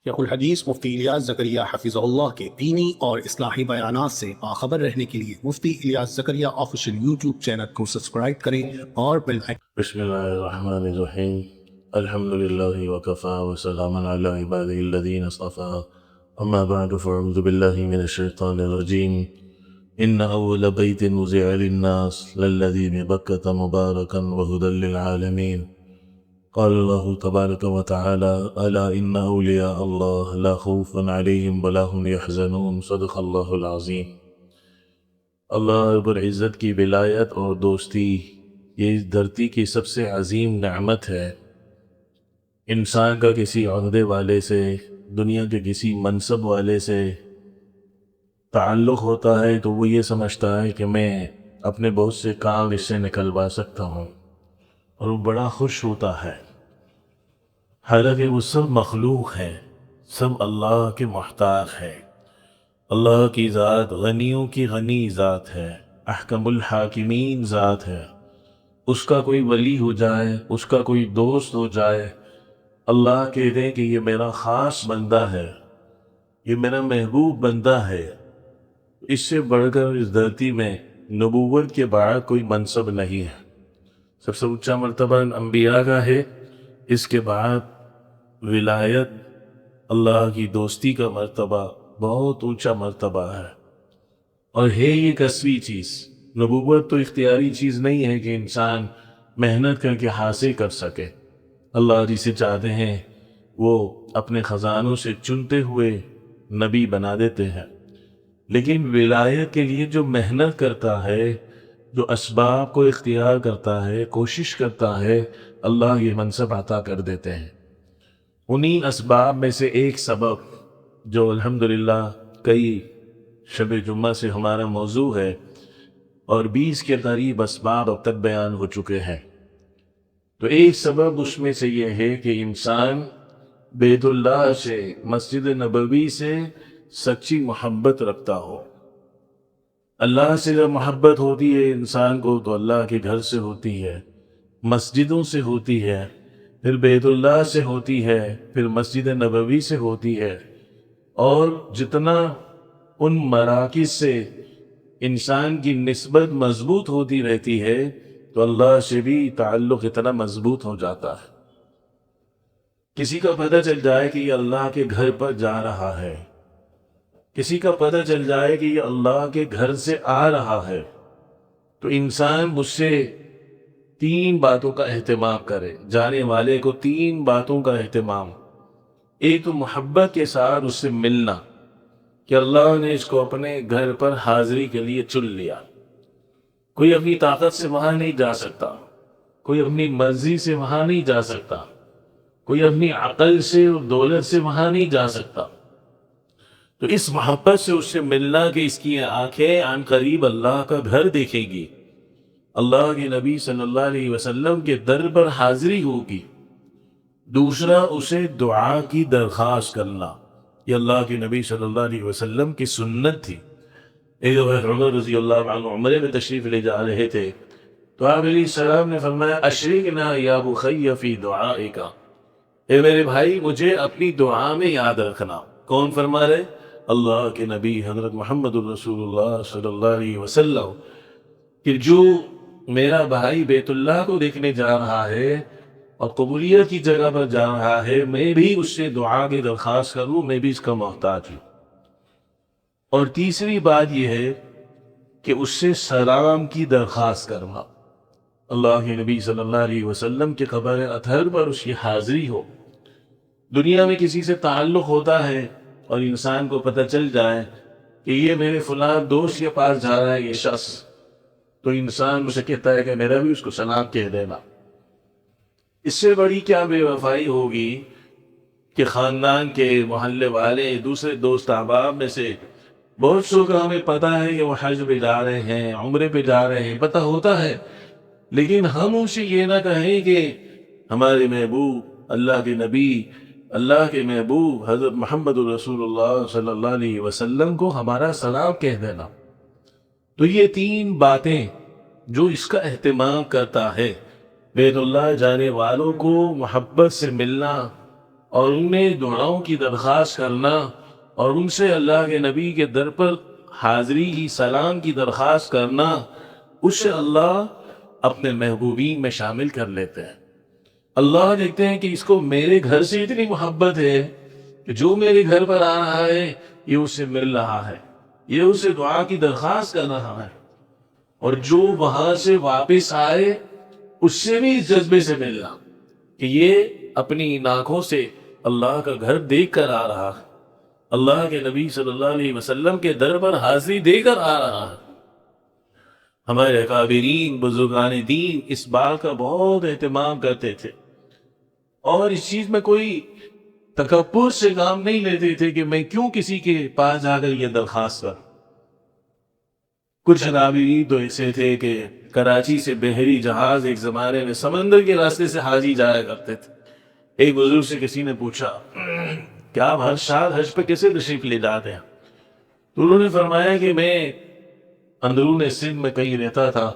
شیخ الحدیث مفتی الیاس زکریا حفظہ اللہ کے دینی اور اصلاحی بیانات سے باخبر رہنے کے لیے مفتی الیاس زکریا آفیشیل یوٹیوب چینل کو سبسکرائب کریں اور بیل آئکن بسم اللہ الرحمن الرحیم الحمد للہ وکفا وسلام علی عبادہ الذین اصطفا اما بعد فاعوذ باللہ من الشیطان الرجیم ان اول بیت وضع للناس للذی ببکۃ مبارکا وہدی للعالمین قال اللہ تبارک وتعالی الا ان اولیاء اللہ لا خوف علیہم ولا هم یحزنون صدق اللہ العظیم۔ اللہ رب العزت کی ولایت اور دوستی یہ اس دھرتی کی سب سے عظیم نعمت ہے۔ انسان کا کسی عہدے والے سے، دنیا کے کسی منصب والے سے تعلق ہوتا ہے تو وہ یہ سمجھتا ہے کہ میں اپنے بہت سے کام اس سے نکلوا سکتا ہوں اور وہ بڑا خوش ہوتا ہے، حالانکہ وہ سب مخلوق ہے، سب اللہ کے محتاج ہے۔ اللہ کی ذات غنیوں کی غنی ذات ہے، احکم الحاکمین ذات ہے۔ اس کا کوئی ولی ہو جائے، اس کا کوئی دوست ہو جائے، اللہ کہہ دیں کہ یہ میرا خاص بندہ ہے، یہ میرا محبوب بندہ ہے، اس سے بڑھ کر اس دھرتی میں نبوت کے بعد کوئی منصب نہیں ہے۔ سب سے اونچا مرتبہ انبیاء کا ہے، اس کے بعد ولایت، اللہ کی دوستی کا مرتبہ بہت اونچا مرتبہ ہے، اور ہے یہ کسبی چیز۔ نبوت تو اختیاری چیز نہیں ہے کہ انسان محنت کر کے حاصل کر سکے۔ اللہ جسے چاہتے ہیں وہ اپنے خزانوں سے چنتے ہوئے نبی بنا دیتے ہیں، لیکن ولایت کے لیے جو محنت کرتا ہے، جو اسباب کو اختیار کرتا ہے، کوشش کرتا ہے، اللہ یہ منصب عطا کر دیتے ہیں۔ انہی اسباب میں سے ایک سبب جو الحمدللہ کئی شب جمعہ سے ہمارا موضوع ہے، اور 20 کے قریب اسباب اب تک بیان ہو چکے ہیں، تو ایک سبب اس میں سے یہ ہے کہ انسان بیت اللہ سے، مسجد نبوی سے سچی محبت رکھتا ہو۔ اللہ سے جب محبت ہوتی ہے انسان کو تو اللہ کے گھر سے ہوتی ہے، مسجدوں سے ہوتی ہے، پھر بیت اللہ سے ہوتی ہے، پھر مسجد نبوی سے ہوتی ہے، اور جتنا ان مراکز سے انسان کی نسبت مضبوط ہوتی رہتی ہے تو اللہ سے بھی تعلق اتنا مضبوط ہو جاتا ہے۔ کسی کا پتہ چل جائے کہ یہ اللہ کے گھر پر جا رہا ہے، کسی کا پتہ چل جائے کہ یہ اللہ کے گھر سے آ رہا ہے، تو انسان مجھ سے 3 باتوں کا اہتمام کرے، جانے والے کو 3 باتوں کا اہتمام۔ ایک تو محبت کے ساتھ اس سے ملنا، کہ اللہ نے اس کو اپنے گھر پر حاضری کے لیے چن لیا۔ کوئی اپنی طاقت سے وہاں نہیں جا سکتا، کوئی اپنی مرضی سے وہاں نہیں جا سکتا، کوئی اپنی عقل سے اور دولت سے وہاں نہیں جا سکتا۔ تو اس محبت سے اس سے ملنا کہ اس کی آنکھیں عن قریب اللہ کا گھر دیکھیں گی، اللہ کے نبی صلی اللہ علیہ وسلم کے در پر حاضری ہوگی۔ دوسرا، اسے دعا کی درخواست کرنا، یہ اللہ کے نبی صلی اللہ علیہ وسلم کی سنت تھی۔ ایک دفعہ عمر رضی اللہ عنہ عمرے میں تشریف لے جا رہے تھے تو آپ علیہ السلام نے فرمایا اشرکنا یا بخی فی دعائک، اے میرے بھائی مجھے اپنی دعا میں یاد رکھنا۔ کون فرما رہے؟ اللہ کے نبی حضرت محمد الرسول اللہ صلی اللہ علیہ وسلم، کہ جو میرا بھائی بیت اللہ کو دیکھنے جا رہا ہے اور قبولیت کی جگہ پر جا رہا ہے، میں بھی اس سے دعا کی درخواست کروں، میں بھی اس کا محتاج ہوں۔ اور تیسری بات یہ ہے کہ اس سے سلام کی درخواست کرنا، اللہ کے نبی صلی اللہ علیہ وسلم کے قبر اطہر پر اس کی حاضری ہو۔ دنیا میں کسی سے تعلق ہوتا ہے اور انسان کو پتہ چل جائے کہ یہ میرے فلاں دوست کے پاس جا رہا ہے یہ شخص، تو انسان مجھے کہتا ہے کہ میرا بھی اس کو سلام کہہ دینا۔ اس سے بڑی کیا بے وفائی ہوگی کہ خاندان کے، محلے والے، دوسرے دوست احباب میں سے بہت سو کا ہمیں پتہ ہے کہ وہ حج پہ جا رہے ہیں، عمرے پہ جا رہے ہیں، پتہ ہوتا ہے، لیکن ہم ان سے یہ نہ کہیں کہ ہمارے محبوب اللہ کے نبی، اللہ کے محبوب حضرت محمد الرسول اللہ صلی اللہ علیہ وسلم کو ہمارا سلام کہہ دینا۔ تو یہ 3 باتیں جو اس کا اہتمام کرتا ہے، بیت اللہ جانے والوں کو محبت سے ملنا اور انہیں دعاؤں کی درخواست کرنا اور ان سے اللہ کے نبی کے در پر حاضری کی سلام کی درخواست کرنا، اس سے اللہ اپنے محبوبین میں شامل کر لیتے ہیں۔ اللہ دیکھتے ہیں کہ اس کو میرے گھر سے اتنی محبت ہے کہ جو میرے گھر پر آ رہا ہے یہ اس سے مل رہا ہے، یہ اس سے دعا کی درخواست کر رہا ہے، اور جو وہاں سے واپس آئے اس سے بھی اس جذبے سے ملنا کہ یہ اپنی آنکھوں سے اللہ کا گھر دیکھ کر آ رہا ہے، اللہ کے نبی صلی اللہ علیہ وسلم کے در پر حاضری دے کر آ رہا ہے۔ ہمارے اکابرین بزرگان دین اس بات کا بہت اہتمام کرتے تھے، اور اس چیز میں کوئی تکبر سے کام نہیں لیتے تھے کہ میں کیوں کسی کے پاس جا کر یہ درخواست کروں۔ کچھ اکابرین تو ایسے تھے کہ کراچی سے بحری جہاز ایک زمانے میں سمندر کے راستے سے حاجی جایا کرتے تھے۔ ایک بزرگ سے کسی نے پوچھا کہ آپ ہر سال حج پہ کیسے تشریف لے جاتے ہیں؟ تو انہوں نے فرمایا کہ میں اندرون سندھ میں کہیں رہتا تھا،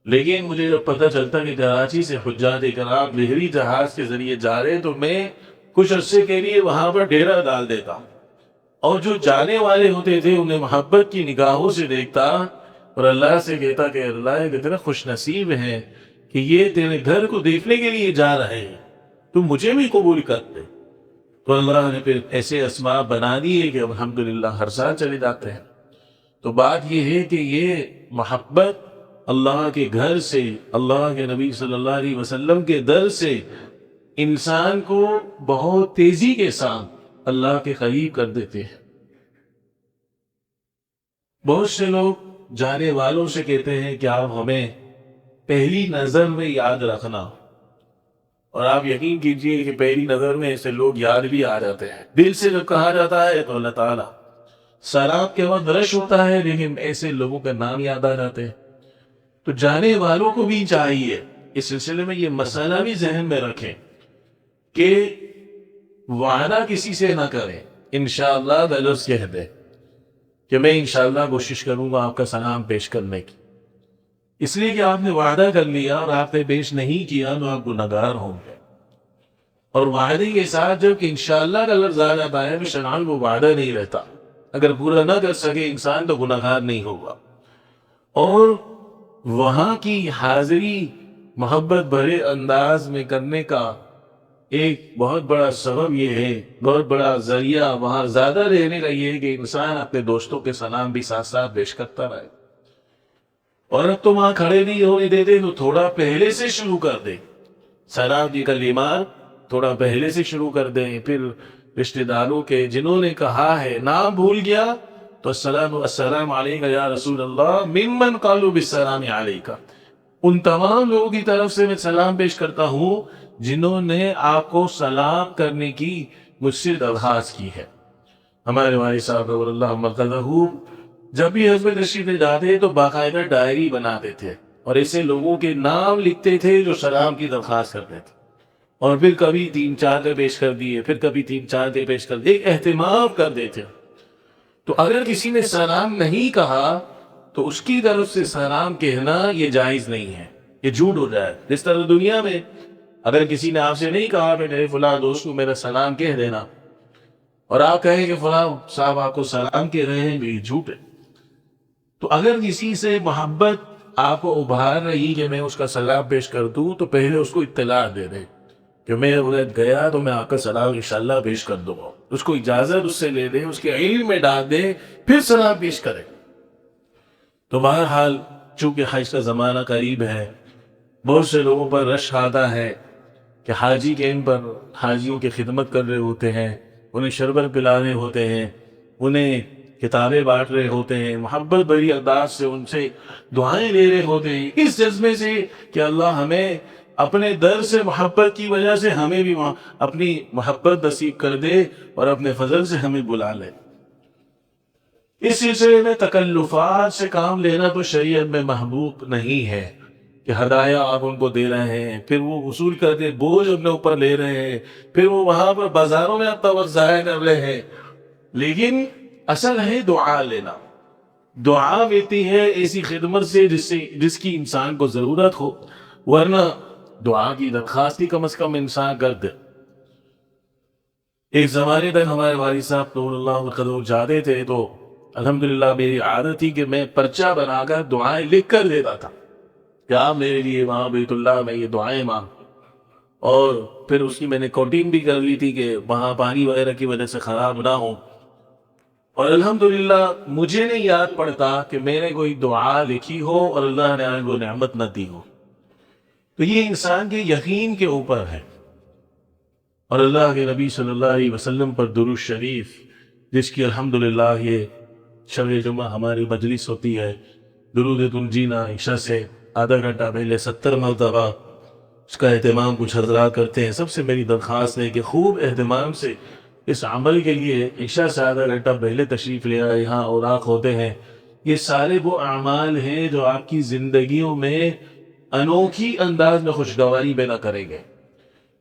لیکن مجھے جب پتہ چلتا کہ کراچی سے حجاج کرام بحری جہاز کے ذریعے جا رہے تو میں کچھ عرصے کے لیے وہاں پر ڈیرا ڈال دیتا، اور جو جانے والے ہوتے تھے انہیں محبت کی نگاہوں سے دیکھتا اور اللہ سے کہتا کہ اللہ کتنا خوش نصیب ہے کہ یہ تیرے گھر کو دیکھنے کے لیے جا رہے ہیں، تو مجھے بھی قبول کر دے۔ تو اللہ نے پھر ایسے اسباب بنا دیے کہ الحمدللہ ہر سال چلے جاتے ہیں۔ تو بات یہ ہے کہ یہ محبت اللہ کے گھر سے، اللہ کے نبی صلی اللہ علیہ وسلم کے در سے انسان کو بہت تیزی کے ساتھ اللہ کے قریب کر دیتے ہیں۔ بہت سے لوگ جانے والوں سے کہتے ہیں کہ آپ ہمیں پہلی نظر میں یاد رکھنا، اور آپ یقین کیجئے کہ پہلی نظر میں ایسے لوگ یاد بھی آ جاتے ہیں۔ دل سے جب کہا جاتا ہے تو اللہ تعالیٰ، سلام کے وقت رش ہوتا ہے لیکن ایسے لوگوں کا نام یاد آ جاتے ہیں۔ تو جانے والوں کو بھی چاہیے اس سلسلے میں یہ مسئلہ بھی ذہن میں رکھیں کہ وعدہ کسی سے نہ کریں، انشاءاللہ بلفظ کہہ دیں کہ میں انشاءاللہ کوشش کروں گا آپ کا سلام پیش کرنے کی، اس لیے کہ آپ نے وعدہ کر لیا اور آپ نے پیش نہیں کیا تو آپ گناہگار ہوں گے۔ اور وعدے کے ساتھ جب کہ انشاءاللہ کا لفظ آ جاتا ہے تو شرعاً وہ وعدہ نہیں رہتا، اگر پورا نہ کر سکے انسان تو گناہگار نہیں ہوگا۔ اور وہاں کی حاضری محبت بھرے انداز میں کرنے کا ایک بہت بڑا سبب یہ ہے، بہت بڑا ذریعہ وہاں زیادہ رہنے کا یہ ہے کہ انسان اپنے دوستوں کے سلام بھی ساتھ ساتھ پیش کرتا رہے۔ اور اب تو وہاں کھڑے نہیں ہونے دیتے تو تھوڑا پہلے سے شروع کر دیں، سلام کی کلمات تھوڑا پہلے سے شروع کر دیں، پھر رشتہ داروں کے جنہوں نے کہا ہے نام بھول گیا تو السلام علیکہ یا رسول اللہ ممن قالوا بالسلام علیکہ، ان تمام لوگوں کی طرف سے میں سلام پیش کرتا ہوں جنہوں نے آپ کو سلام کرنے کی مجھ سے درخواست کی ہے۔ ہمارے والد صاحب رضی اللہ مرتضی جب بھی حج میں تشریف لے جاتے تو باقاعدہ ڈائری بناتے تھے اور ایسے لوگوں کے نام لکھتے تھے جو سلام کی درخواست کرتے تھے، اور پھر کبھی 3-4 پیش کر دیے، پھر کبھی 3-4 پیش کر دیے، ایک اہتمام کر دیتے۔ تو اگر کسی نے سلام نہیں کہا تو اس کی طرف سے سلام کہنا یہ جائز نہیں ہے، یہ جھوٹ ہو جائے۔ جس طرح دنیا میں اگر کسی نے آپ سے نہیں کہا کہ میرے فلاں دوست کو میرا سلام کہہ دینا، اور آپ کہیں کہ فلاں صاحب آپ کو سلام کہہ رہے ہیں، یہ جھوٹ ہے۔ تو اگر کسی سے محبت آپ کو ابھار رہی کہ میں اس کا سلام پیش کر دوں تو پہلے اس کو اطلاع دے دیں کہ میں ادھر گیا تو میں آپ کا سلام انشاءاللہ پیش کر دوں گا، اس کو اجازت اس سے لے دیں، اس کے علم میں ڈال دیں، پھر سلام پیش کریں۔ تو بہرحال چونکہ حج کا زمانہ قریب ہے، بہت سے لوگوں پر رش آتا ہے کہ حاجی کے ان پر حاجیوں کی خدمت کر رہے ہوتے ہیں، انہیں شربت پلا رہے ہوتے ہیں، انہیں کتابیں بانٹ رہے ہوتے ہیں، محبت بھری انداز سے ان سے دعائیں لے رہے ہوتے ہیں، اس جذبے سے کہ اللہ ہمیں اپنے در سے محبت کی وجہ سے ہمیں بھی اپنی محبت نصیب کر دے اور اپنے فضل سے ہمیں بلا لے۔ اس سلسلے میں تکلفات سے کام لینا تو شریعت میں محبوب نہیں ہے کہ ہدایہ آپ ان کو دے رہے ہیں، پھر وہ وصول کرتے بوجھ اپنے اوپر لے رہے ہیں، پھر وہ وہاں پر بازاروں میں اپنا وقت ضائع کر رہے ہیں۔ لیکن اصل ہے دعا لینا، دعا ملتی ہے ایسی خدمت سے جس کی انسان کو ضرورت ہو، ورنہ دعا کی درخواست ہی کم از کم انسان کر دے۔ ایک زمانے تک ہمارے والد صاحب نور اللہ قدر جاتے تھے تو الحمدللہ میری عادت تھی کہ میں پرچہ بنا کر دعائیں لکھ کر دیتا تھا کہ آپ میرے لیے وہاں بیت اللہ میں یہ دعائیں مانگ، اور پھر اس کی میں نے کوٹنگ بھی کر لی تھی کہ وہاں پانی وغیرہ کی وجہ سے خراب نہ ہو، اور الحمدللہ مجھے نہیں یاد پڑتا کہ میں نے کوئی دعا لکھی ہو اور اللہ نے وہ نعمت نہ دی ہو۔ تو یہ انسان کے یقین کے اوپر ہے۔ اور اللہ کے نبی صلی اللہ علیہ وسلم پر درود شریف، جس کی الحمدللہ یہ شب جمعہ ہماری مجلس ہوتی ہے، درود تنجینا عشاء سے آدھا گھنٹہ پہلے 70 مرتبہ اس کا اہتمام کچھ حضرات کرتے ہیں۔ سب سے میری درخواست ہے کہ خوب اہتمام سے اس عمل کے لیے عشاء سے آدھا گھنٹہ پہلے تشریف لے آئے۔ یہاں اوراق ہوتے ہیں، یہ سارے وہ اعمال ہیں جو آپ کی زندگیوں میں انوکھی انداز میں خوشگواری پیدا کریں گے۔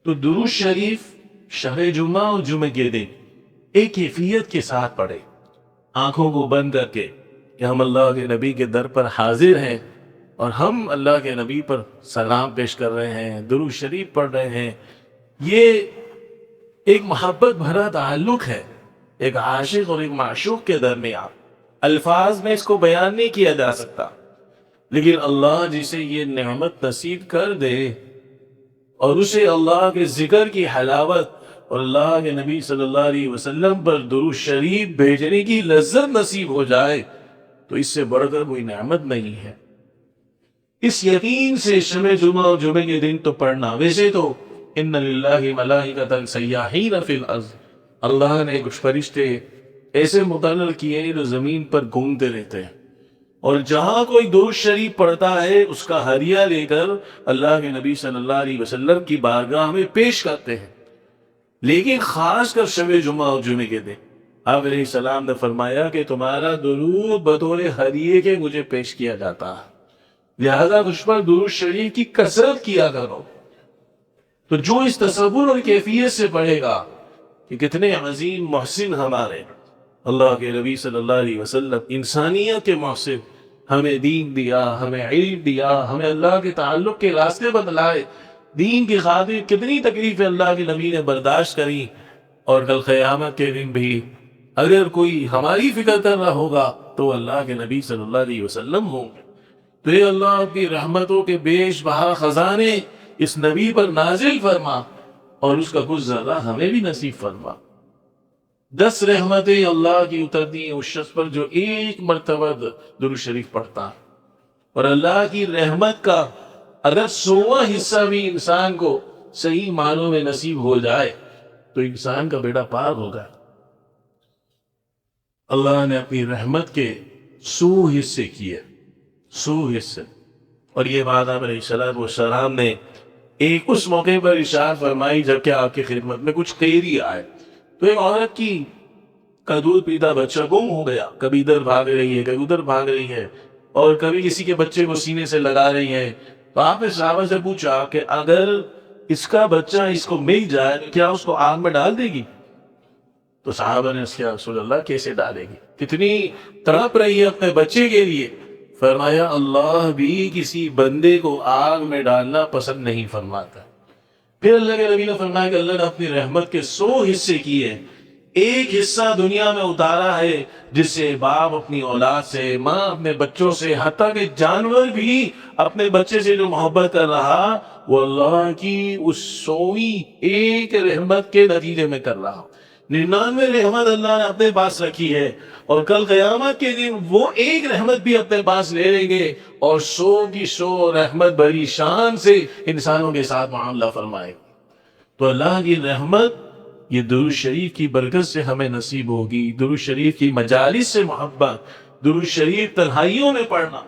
تو درود شریف شب جمعہ اور جمعے کے دن ایک کیفیت کے ساتھ پڑھے، آنکھوں کو بند کر کے کہ ہم اللہ کے نبی کے در پر حاضر ہیں اور ہم اللہ کے نبی پر سلام پیش کر رہے ہیں، درود شریف پڑھ رہے ہیں۔ یہ ایک محبت بھرا تعلق ہے ایک عاشق اور ایک معشوق کے درمیان۔ الفاظ میں اس کو بیان نہیں کیا جا سکتا، لیکن اللہ جسے یہ نعمت نصیب کر دے اور اسے اللہ کے ذکر کی حلاوت اور اللہ کے نبی صلی اللہ علیہ وسلم پر درود شریف بھیجنے کی لذت نصیب ہو جائے تو اس سے بڑھ کر کوئی نعمت نہیں ہے۔ اس یقین سے شب جمعہ اور جمعے کے دن تو پڑھنا۔ ویسے تو ان للہ ملائکۃ سیاحین فی الارض، اللہ نے کچھ فرشتے ایسے مقرر کیے ہیں جو زمین پر گھومتے رہتے ہیں، اور جہاں کوئی درود شریف پڑھتا ہے اس کا ہدیہ لے کر اللہ کے نبی صلی اللہ علیہ وسلم کی بارگاہ میں پیش کرتے ہیں۔ لیکن خاص کر شب جمعہ اور جمعے کے دن آپ علیہ السلام نے فرمایا کہ تمہارا درود بطور ہدیے کے مجھے پیش کیا جاتا ہے، لہذا مجھ پر درود شریف کی کثرت کیا کرو۔ تو جو اس تصور اور کیفیت سے پڑھے گا کہ کتنے عظیم محسن ہمارے اللہ کے نبی صلی اللہ علیہ وسلم، انسانیت کے محسن، ہمیں دین دیا، ہمیں علم دیا، ہمیں اللہ کے تعلق کے راستے بتلائے، دین کی خاطر کتنی تکلیفیں اللہ کے نبی نے برداشت کری، اور کل قیامت کے دن بھی اگر کوئی ہماری فکر کر رہا ہوگا تو اللہ کے نبی صلی اللہ علیہ وسلم ہوں گے۔ تو یہ اللہ کی رحمتوں کے بیش بہا خزانے اس نبی پر نازل فرما اور اس کا کچھ ذرہ ہمیں بھی نصیب فرما۔ 10 رحمتیں اللہ کی اترتی ہیں اس شخص پر جو ایک مرتبہ درود شریف پڑھتا ہے، اور اللہ کی رحمت کا اگر 100واں حصہ بھی انسان کو صحیح معنوں میں نصیب ہو جائے تو انسان کا بیڑا پار ہوگا۔ اللہ نے اپنی رحمت کے 100 حصے کیے، 100 حصے، اور یہ بات آپ علیہ السلام نے ایک اس موقع پر ارشاد فرمائی جبکہ آپ کی خدمت میں کچھ قیدی آئے۔ تو ایک عورت کا دودھ پیتا بچہ گم ہو گیا، کبھی ادھر بھاگ رہی ہے، کبھی ادھر بھاگ رہی ہے، اور کبھی کسی کے بچے کو سینے سے لگا رہی ہے۔ تو آپ نے صحابہ سے پوچھا کہ اگر اس کا بچہ اس کو مل جائے تو کیا اس کو آگ میں ڈال دے گی؟ تو صحابہ نے اس کیا رسول اللہ کیسے ڈالے گی، کتنی تڑپ رہی ہے اپنے بچے کے لیے۔ فرمایا اللہ بھی کسی بندے کو آگ میں ڈالنا پسند نہیں فرماتا۔ پھر اللہ کے نبی نے فرمایا کہ اللہ نے اپنی رحمت کے 100 حصے کیے، ایک حصہ دنیا میں اتارا ہے جس سے باپ اپنی اولاد سے، ماں اپنے بچوں سے، حتیٰ کہ جانور بھی اپنے بچے سے جو محبت کر رہا وہ اللہ کی اس 100ویں ایک رحمت کے نتیجے میں کر رہا۔ 99 رحمت اللہ نے اپنے پاس رکھی ہے، اور کل قیامت کے دن وہ ایک رحمت بھی اپنے پاس لے لیں گے اور 100 کی 100 رحمت بڑی شان سے انسانوں کے ساتھ معاملہ فرمائے۔ تو اللہ کی رحمت یہ درود شریف کی برکت سے ہمیں نصیب ہوگی، درود شریف کی مجالس سے محبت، درود شریف تنہائیوں میں پڑھنا۔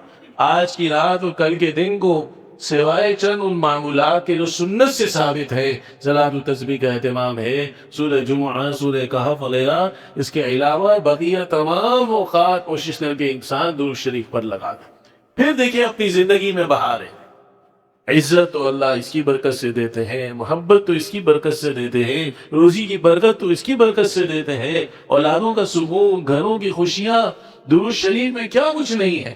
آج کی رات اور کل کے دن کو سوائے چند ان معمولات کے جو سنت سے ثابت ہے، صلاۃ التسبیح کا اہتمام ہے، سورہ جمعہ، سورہ کہف وغیرہ، اس کے علاوہ بقیہ تمام اوقات کوشش کر کے انسان درود شریف پر لگا دے۔ پھر دیکھیں اپنی زندگی میں بہار ہے۔ عزت تو اللہ اس کی برکت سے دیتے ہیں، محبت تو اس کی برکت سے دیتے ہیں، روزی کی برکت تو اس کی برکت سے دیتے ہیں، اولادوں کا سکون، گھروں کی خوشیاں، درود شریف میں کیا کچھ نہیں ہے۔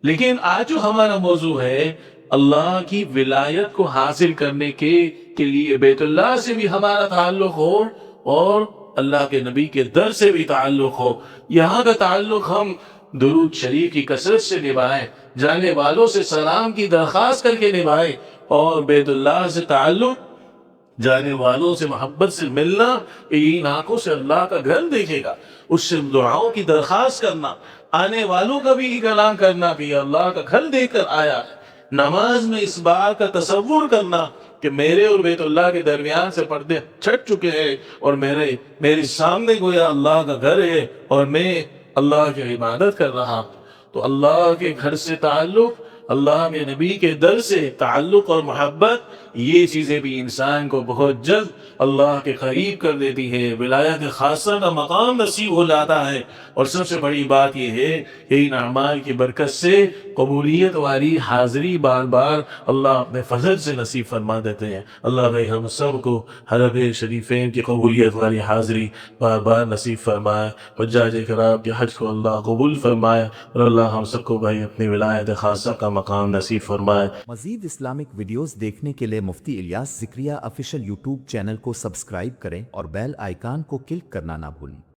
لیکن آج جو ہمارا موضوع ہے، اللہ کی ولایت کو حاصل کرنے کے لیے بیت اللہ سے بھی ہمارا تعلق ہو اور اللہ کے نبی کے در سے بھی تعلق ہو. یہاں کا تعلق ہم درود شریف کی کثرت سے نبھائیں، جانے والوں سے سلام کی درخواست کر کے نبھائیں، اور بیت اللہ سے تعلق، جانے والوں سے محبت سے ملنا، کہ ان آنکھوں سے اللہ کا گھر دیکھے گا، اس سے دعاؤں کی درخواست کرنا، آنے والوں کا بھی کلام کرنا کہ یہ اللہ کا گھر دیکھ کر آیا ہے. نماز میں اس بات کا تصور کرنا کہ میرے اور بیت اللہ کے درمیان سے پردے چھٹ چکے ہیں، اور میرے سامنے گویا اللہ کا گھر ہے اور میں اللہ کی عبادت کر رہا ہوں. تو اللہ کے گھر سے تعلق، اللہ کے نبی کے در سے تعلق اور محبت، یہ چیزیں بھی انسان کو بہت جلد اللہ کے قریب کر دیتی ہے، ولایت خاصہ کا مقام نصیب ہو جاتا ہے. اور سب سے بڑی بات یہ ہے کہ ان اعمال کی برکت سے قبولیت والی حاضری بار بار اللہ اپنے فضل سے نصیب فرما دیتے ہیں. اللہ بھائی ہم سب کو حرم شریفین کی قبولیت والی حاضری بار بار نصیب فرمائے، حجاج کرام کے حج کو اللہ قبول فرمائے، اور اللہ ہم سب کو بھائی اپنی ولایت خاصہ کا مقام نصیب فرمائے. مزید اسلامک ویڈیوز دیکھنے کے لیے Mufti Ilyas Zakariya official YouTube channel کو سبسکرائب کریں اور بیل آئیکن کو کلک کرنا نہ بھولیں.